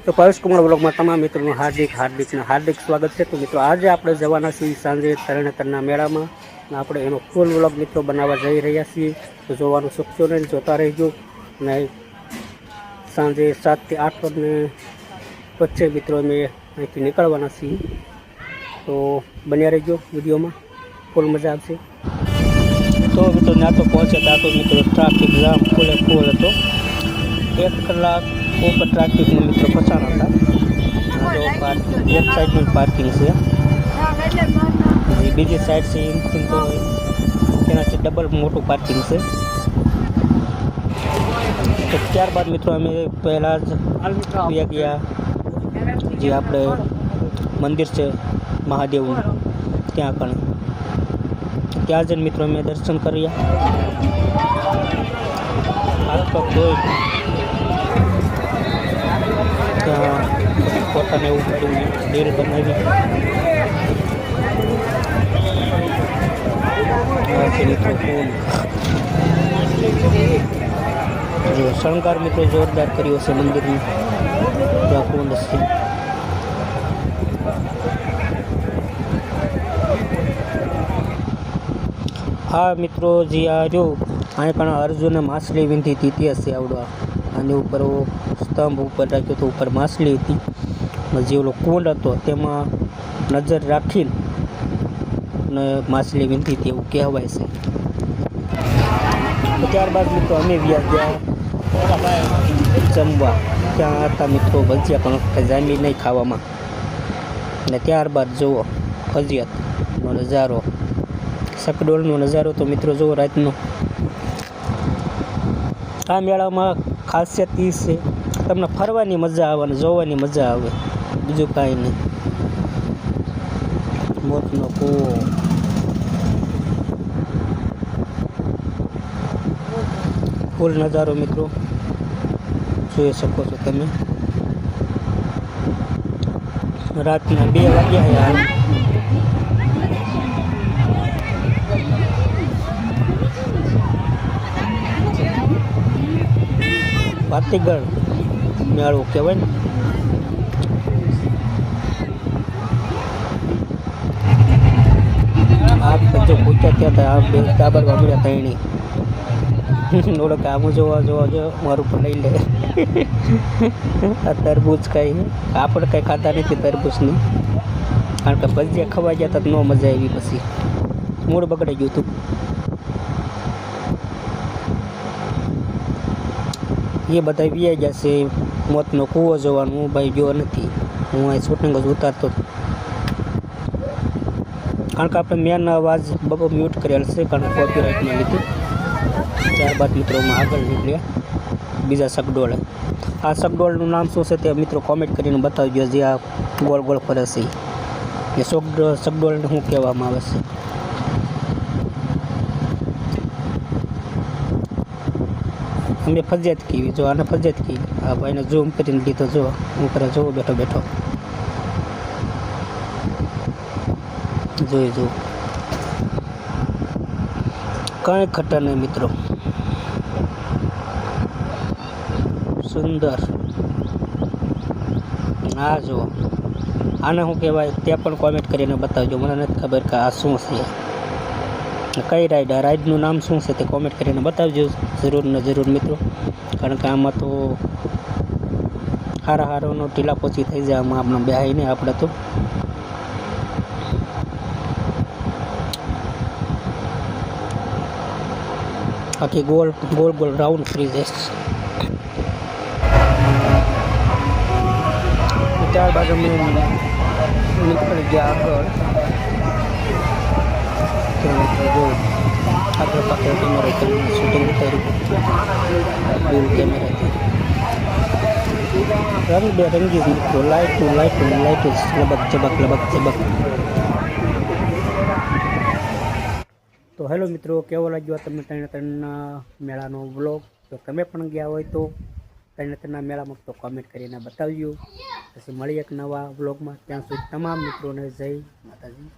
તો પરેશ કુમાર બ્લોગમાં તમામ મિત્રોનું હાર્દિક સ્વાગત છે। તો મિત્રો આજે આપણે જવાના છીએ સાંજે તરણેતરના મેળામાં। આપણે એનો ફૂલ વ્લોગ મિત્રો બનાવવા જઈ રહ્યા છીએ। તો જોવાનું ચૂકશો નહીં, જોતા રહેજો। અને સાંજે 7 થી 8 ને વચ્ચે મિત્રો અમે અહીંથી નીકળવાના છીએ। તો બન્યા રહેજો વિડીયોમાં, ફૂલ મજા આવશે। તો મિત્રો ના તો પહોંચ્યા તો મિત્રો ટ્રાફિક જામ ફૂલ હતો। 1 કલાક ઉપર ટ્રાફિકમાં મિત્રો ફસાણા હતા। એક સાઈડનું પાર્કિંગ છે, બીજી સાઈડ છે એમથી તો તેનાથી ડબલ મોટું પાર્કિંગ છે। તો ત્યારબાદ મિત્રો અમે પહેલાં જ ગયા જે આપણે મંદિર છે મહાદેવનું, ત્યાં કણે ત્યાં જઈને મિત્રો અમે દર્શન કર્યા। હાથ પગ ધોઈ ત્યાં પોતાને એવું બધું રીલ બનાવી મિત્રો ફૂલ જો શણગાર મિત્રો જોરદાર કર્યો છે મંદિરનું। ત્યાં કુંડ છે, હા મિત્રો જે આ જો અહીં પણ અર્જુને માછલી વીંધી હતી તે છે આવડવા આની ઉપર સ્તંભ ઉપર રાખ્યો તો ઉપર માછલી હતી, જે ઓલો કુંડ હતો તેમાં નજર રાખીને ને માછલી વીંધી હતી એવું કહેવાય છે। ત્યારબાદ મિત્રો અમે ગયા જમવા, ત્યાં હતા મિત્રો ભજીયા પણ કંઈ જામી નહીં ખાવામાં। અને ત્યારબાદ જુઓ ફજિયાતનો નજારો, શકડોળનો નજારો તો મિત્રો જુઓ રાતનો। આ મેળામાં ખાસિયત એ છે તમને ફરવાની મજા આવે અને જોવાની મજા આવે, બીજું કાંઈ નહીં। મોતનો કૂવો, ફૂલ નજારો મિત્રો જોઈ શકો છો તમે। રાતના 2 વાગ્યા યાર, ભાતીગળ મેળો કહેવાય ને। આ જો પૂછ્યા ત્યાં હતા, આ બે દાબરવા મળ્યા તૈણી ઓળો કે આમ જોવા મારું પણ લઈ લે। આ તરબૂચ કાંઈ આપણે કાંઈ ખાતા નથી તરબૂચની, કારણ કે ભજીયા ખવાઈ ગયા તો ન મજા આવી, પછી મૂળ બગડી ગયું હતું। એ બધા વ્યાઈ જશે મોતનો કૂવો જોવાનું, હું ભાઈ ગયો નથી, હું અહીં શૂટિંગ જ ઉતારતો, કારણ કે આપણે મેન અવાજ મ્યુટ કરેલ છે કારણ કે કોપીરાઇટને લીધે। ત્યારબાદ મિત્રોમાં આગળ નીકળ્યા બીજા શકડોળે। આ શકડોળનું નામ શું છે તે મિત્રો કોમેન્ટ કરીને બતાવજો, જે આ ગોળ ગોળ ફરે છે એ શકડોળને શું કહેવામાં આવે છે। અમે ફજિયાત કીધી, જો આને ફજિયાત કીધી, આ ભાઈને ઝૂમ કરીને લીધો, જો હું કરે જોવો બેઠો બેઠો જોઈ જો કાંઈ ખટા નહીં મિત્રો, સુંદર। આ જો આને શું કહેવાય તે પણ કોમેન્ટ કરીને બતાવજો, મને નથી ખબર કે આ શું છે, કઈ રાઈડ, આ રાઈડનું નામ શું છે તે કોમેન્ટ કરીને બતાવજો જરૂર ને જરૂર મિત્રો, કારણ કે આમાં તો હારાનો ઢીલા પોચી થઈ જાય આમાં, આપણે બેહાય નહીં આપણે તો। આખી ગોળ રાઉન્ડ ફરી જશે। ત્યારબાદ અમે નીકળી ગયા આગળ, જો આગળ પાછળ કેમેરા કરીને શૂટિંગ કર્યું કેમેરાથી, રંગબેરંગી મિત્રો, લાઇટું લબક ઝબક। તો હેલો મિત્રો, કેવો લાગ્યો તમને તરણેતરના મેળાનો વ્લોગ? તો તમે પણ ગયા હોય તો તરણેતરના મેળામાં તો કોમેન્ટ કરીને બતાવજો। પછી મળીએ એક નવા વ્લોગમાં, ત્યાં સુધી તમામ મિત્રોને જય માતાજી।